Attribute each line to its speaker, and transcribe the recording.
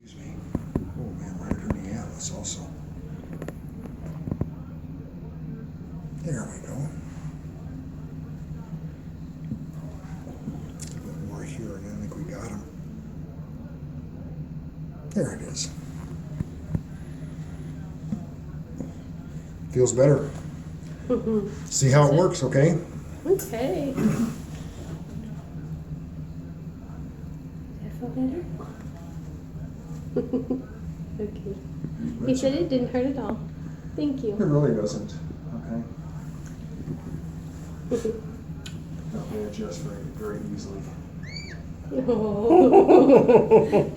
Speaker 1: Excuse me. Oh man, right under the atlas also. There we go. A bit more here, and I think we got him. There it is. Feels better. See how it works, okay?
Speaker 2: Okay. That feel better? Okay. He said it didn't hurt at all. Thank
Speaker 1: It
Speaker 2: you.
Speaker 1: really doesn't. Okay. That may adjust very, very easily.
Speaker 2: Oh.